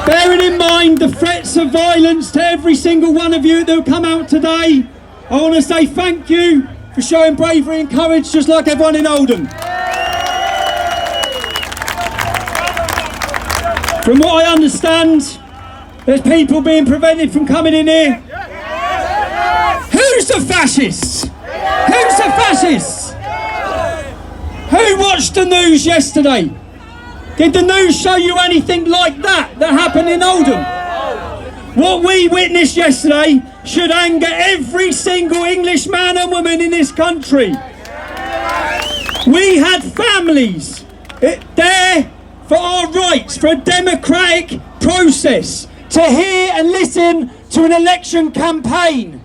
Bearing in mind the threats of violence to every single one of you that will come out today, I want to say thank you for showing bravery and courage just like everyone in Oldham. From what I understand, there's people being prevented from coming in here. Who's the fascists? Who's the fascists? Who watched the news yesterday? Did the news show you anything like that happened in Oldham? What we witnessed yesterday should anger every single English man and woman in this country. We had families there for our rights, for a democratic process, to hear and listen to an election campaign.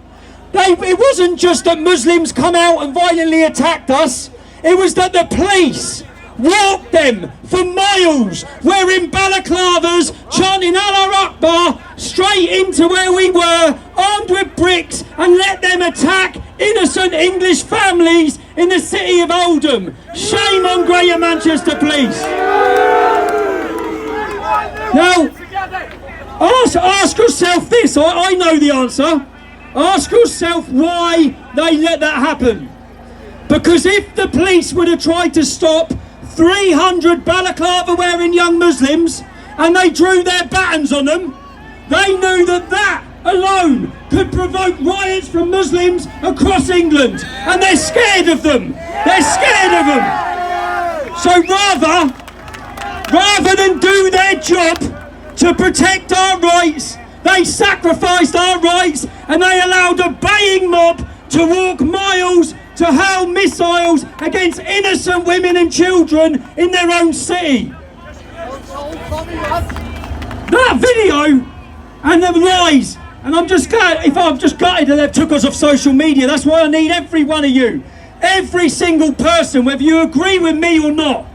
It wasn't just that Muslims come out and violently attacked us, it was that the police walked them for miles, wearing balaclavas, chanting Allah Akbar, straight into where we were, armed with bricks, and let them attack innocent English families in the city of Oldham. Shame on Greater Manchester Police. Now, ask yourself this, I know the answer. Ask yourself why they let that happen. Because if the police would have tried to stop 300 balaclava wearing young Muslims and they drew their batons on them, they knew that that alone could provoke riots from Muslims across England, and they're scared of them. They're scared of them. So rather than do their job to protect our rights, they sacrificed our rights and they allowed a baying mob to walk miles to hurl missiles against innocent women and children in their own city. That video and the lies, and I'm just gutted that they've took us off social media. That's why I need every one of you, every single person, whether you agree with me or not.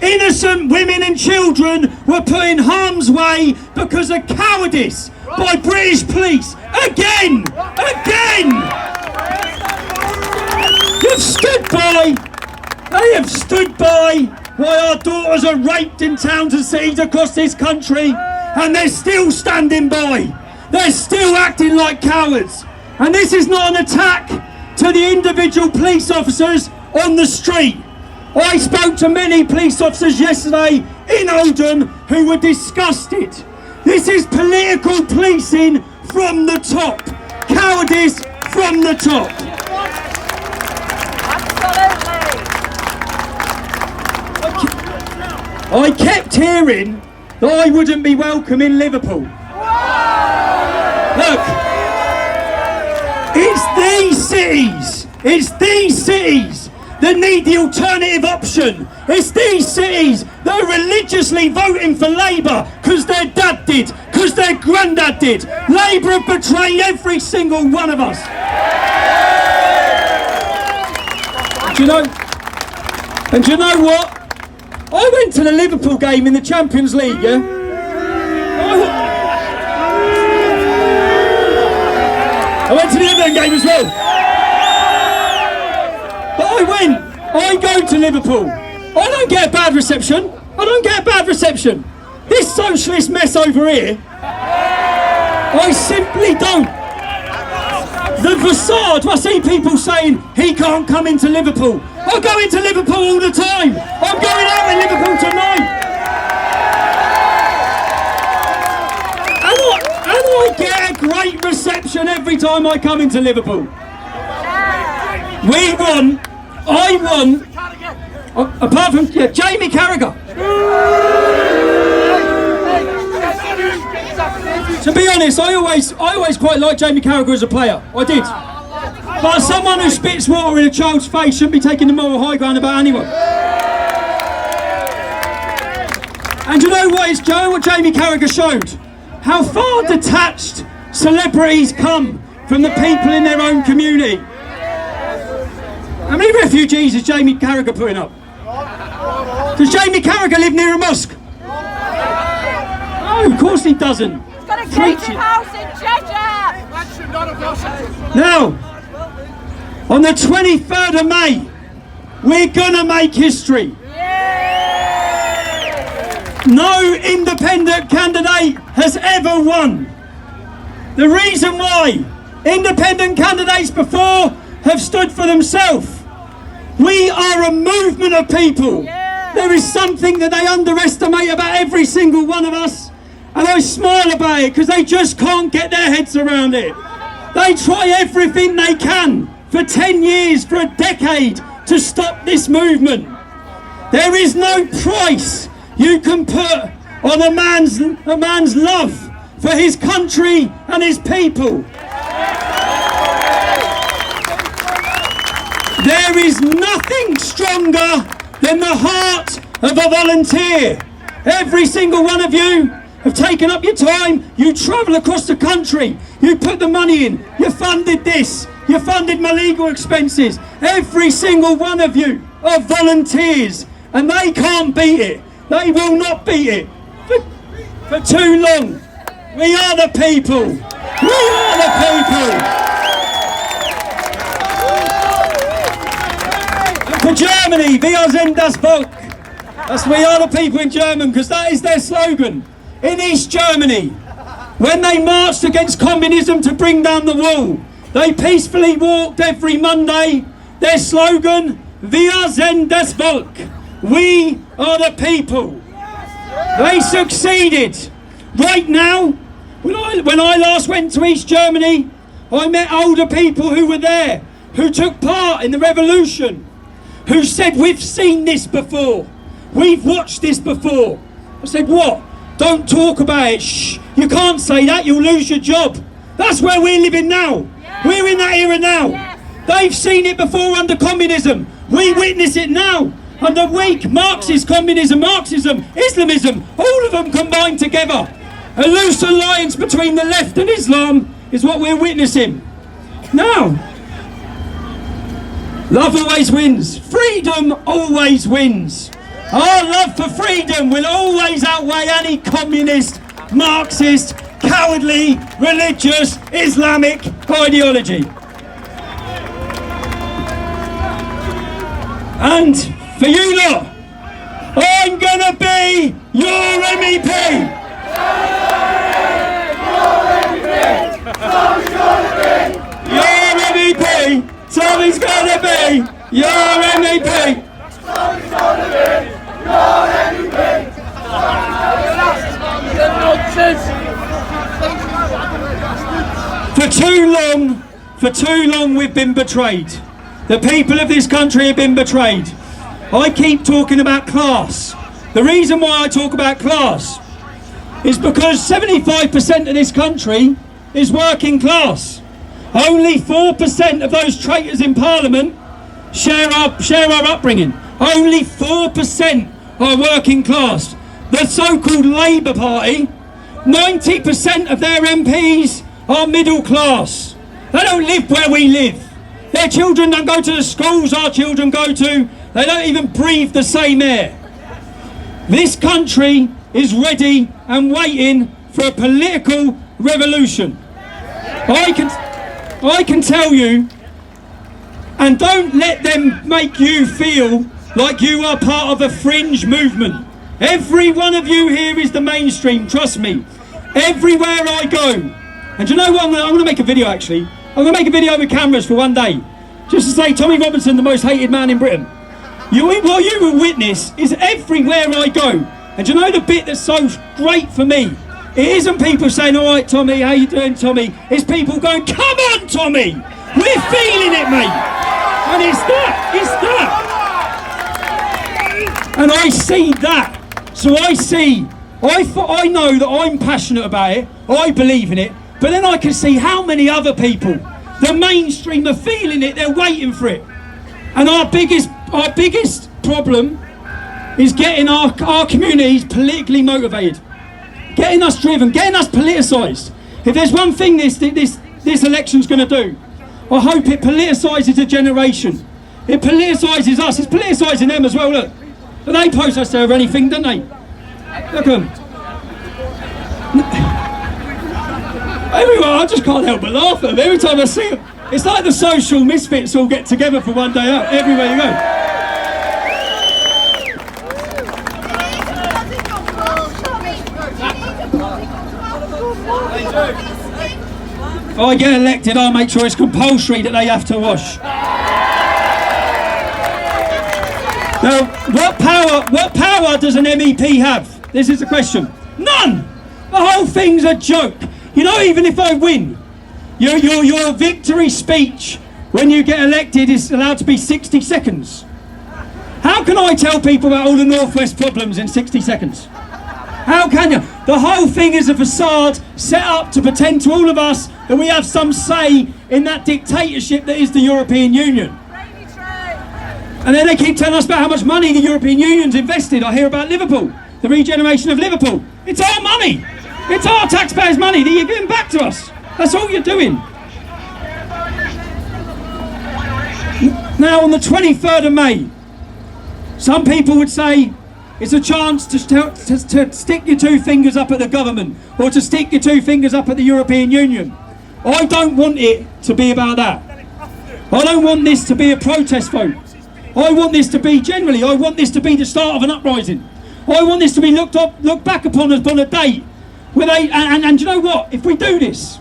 Innocent women and children were put in harm's way because of cowardice by British police. Again! They have stood by while our daughters are raped in towns and cities across this country, and they're still standing by. They're still acting like cowards. And this is not an attack to the individual police officers on the street. I spoke to many police officers yesterday in Oldham who were disgusted. This is political policing from the top. Cowardice from the top. I kept hearing that I wouldn't be welcome in Liverpool. Look, it's these cities that need the alternative option. It's these cities that are religiously voting for Labour because their dad did, because their granddad did. Labour have betrayed every single one of us. And do you know what? I went to the Liverpool game in the Champions League, yeah? I went to the Everton game as well. But I go to Liverpool. I don't get a bad reception. This socialist mess over here, I simply don't. The facade, I see people saying he can't come into Liverpool. I go into Liverpool all the time. I'm going out in Liverpool tonight. And I get a great reception every time I come into Liverpool. I won, apart from Jamie Carragher. To be honest, I always quite liked Jamie Carragher as a player. I did. But someone who spits water in a child's face shouldn't be taking the moral high ground about anyone. And you know what Jamie Carragher showed? How far detached celebrities come from the people in their own community. How many refugees is Jamie Carragher putting up? Does Jamie Carragher live near a mosque? No, of course he doesn't. He's got a Cheshire house in Cheshire! Now, on the 23rd of May, we're gonna make history. No independent candidate has has ever won. The reason why independent candidates before have stood for themselves. We are a movement of people. There is something that they underestimate about every single one of us, and I smile about it because they just can't get their heads around it. They try everything they can for 10 years, for a decade, to stop this movement. There is no price you can put on a man's love for his country and his people. There is nothing stronger than the heart of a volunteer. Every single one of you have taken up your time, you travel across the country, you put the money in, you funded this, you funded my legal expenses. Every single one of you are volunteers, and they can't beat it. They will not beat it for too long. We are the people. We are the people. For Germany, wir sind das Volk. That's we are the people in German, because that is their slogan. In East Germany, when they marched against communism to bring down the wall, they peacefully walked every Monday. Their slogan, wir sind das Volk. We are the people. They succeeded. Right now, when I last went to East Germany, I met older people who were there, who took part in the revolution, who said, we've seen this before. We've watched this before. I said, what? Don't talk about it. Shh. You can't say that. You'll lose your job. That's where we're living now. We're in that era now. They've seen it before under communism. We witness it now under weak Marxist communism, Marxism, Islamism, all of them combined together. A loose alliance between the left and Islam is what we're witnessing. Now, love always wins. Freedom always wins. Our love for freedom will always outweigh any communist, Marxist, cowardly, religious, Islamic ideology. And for you lot, I'm gonna be your MEP. Your MEP. Tommy's gonna be your MEP. For too long we've been betrayed. The people of this country have been betrayed. I keep talking about class. The reason why I talk about class is because 75% of this country is working class. Only 4% of those traitors in Parliament share our upbringing. Only 4% are working class. The so-called Labour Party, 90% of their MPs are middle class. They don't live where we live. Their children don't go to the schools our children go to. They don't even breathe the same air. This country is ready and waiting for a political revolution. I can tell you, and don't let them make you feel like you are part of a fringe movement. Every one of you here is the mainstream, trust me. Everywhere I go. And do you know what? I'm going to make a video actually. I'm going to make a video with cameras for one day. Just to say Tommy Robinson, the most hated man in Britain. What you will witness is everywhere I go. And do you know the bit that's so great for me? It isn't people saying, all right, Tommy, how you doing, Tommy? It's people going, come on, Tommy! We're feeling it, mate! And it's that! And I see that. So I know that I'm passionate about it, I believe in it, but then I can see how many other people, the mainstream, are feeling it, they're waiting for it. And our biggest problem is getting our communities politically motivated. Getting us driven, getting us politicised. If there's one thing this election's going to do, I hope it politicises a generation. It politicises us, it's politicising them as well, look. But they post us there or anything, don't they? Look at them. Everyone, I just can't help but laugh at them every time I see them. It's like the social misfits all get together for one day out, everywhere you go. If I get elected, I'll make sure it's compulsory that they have to wash. Now, what power does an MEP have? This is the question. None! The whole thing's a joke. You know, even if I win, your victory speech when you get elected is allowed to be 60 seconds. How can I tell people about all the Northwest problems in 60 seconds? How can you? The whole thing is a facade set up to pretend to all of us that we have some say in that dictatorship that is the European Union. And then they keep telling us about how much money the European Union's invested. I hear about Liverpool, the regeneration of Liverpool. It's our money. It's our taxpayers' money that you're giving back to us. That's all you're doing. Now, on the 23rd of May, some people would say it's a chance to stick your two fingers up at the government or to stick your two fingers up at the European Union. I don't want it to be about that. I don't want this to be a protest vote. I want this to be, generally, I want this to be the start of an uprising. I want this to be looked back upon as on a date where they, and you know what, if we do this,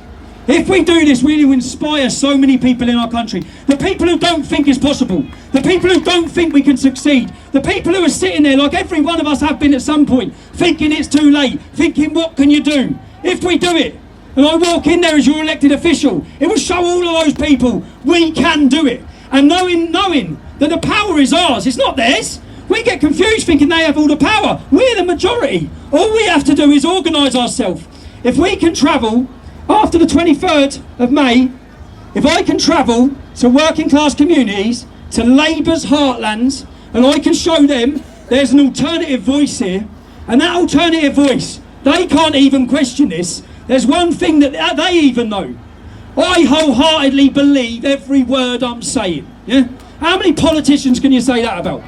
we will inspire so many people in our country. The people who don't think it's possible, the people who don't think we can succeed, the people who are sitting there, like every one of us have been at some point, thinking it's too late, thinking what can you do? If we do it, and I walk in there as your elected official, it will show all of those people we can do it. And knowing that the power is ours, it's not theirs. We get confused thinking they have all the power. We're the majority. All we have to do is organise ourselves. If we can travel after the 23rd of May, if I can travel to working class communities, to Labour's heartlands, and I can show them there's an alternative voice here, and that alternative voice, they can't even question this. There's one thing that they even know. I wholeheartedly believe every word I'm saying. Yeah? How many politicians can you say that about?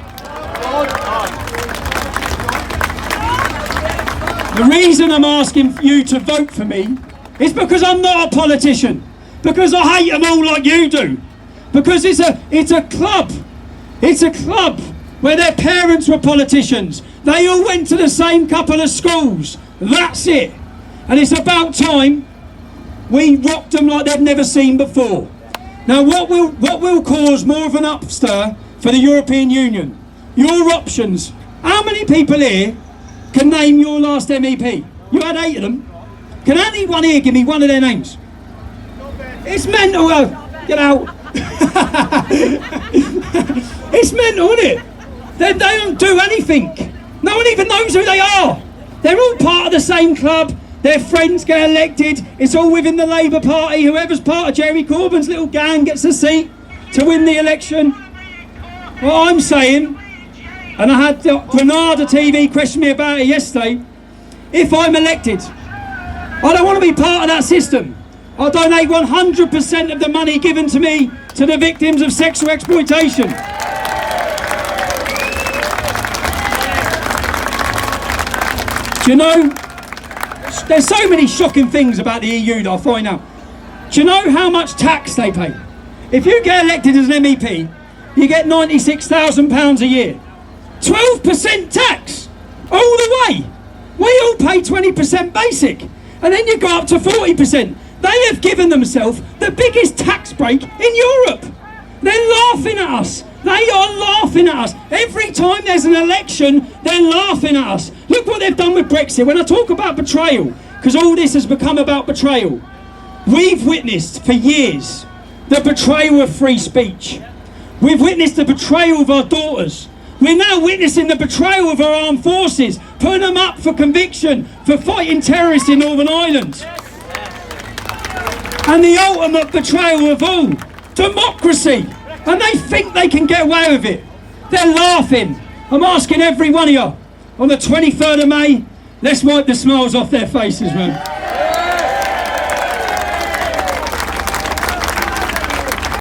The reason I'm asking you to vote for me is because I'm not a politician. Because I hate them all like you do. Because it's a club. It's a club where their parents were politicians. They all went to the same couple of schools. That's it. And it's about time we rocked them like they've never seen before. Now, what will cause more of an upstir for the European Union? Your options. How many people here can name your last MEP? You had 8 of them. Can anyone here give me one of their names? It's mental. Get out. It's mental, isn't it? They don't do anything. No one even knows who they are. They're all part of the same club. Their friends get elected. It's all within the Labour Party. Whoever's part of Jerry Corbyn's little gang gets a seat to win the election. What I'm saying, and I had Granada TV question me about it yesterday, if I'm elected, I don't want to be part of that system. I'll donate 100% of the money given to me to the victims of sexual exploitation. Do you know, there's so many shocking things about the EU that I find out. Do you know how much tax they pay? If you get elected as an MEP, you get £96,000 a year. 12% tax, all the way. We all pay 20% basic, and then you go up to 40%. They have given themselves the biggest tax break in Europe. They're laughing at us. They are laughing at us. Every time there's an election, they're laughing at us. Look what they've done with Brexit. When I talk about betrayal, because all this has become about betrayal, we've witnessed for years the betrayal of free speech. We've witnessed the betrayal of our daughters. We're now witnessing the betrayal of our armed forces, putting them up for conviction for fighting terrorists in Northern Ireland. And the ultimate betrayal of all, democracy. And they think they can get away with it. They're laughing. I'm asking every one of you, on the 23rd of May, let's wipe the smiles off their faces, man.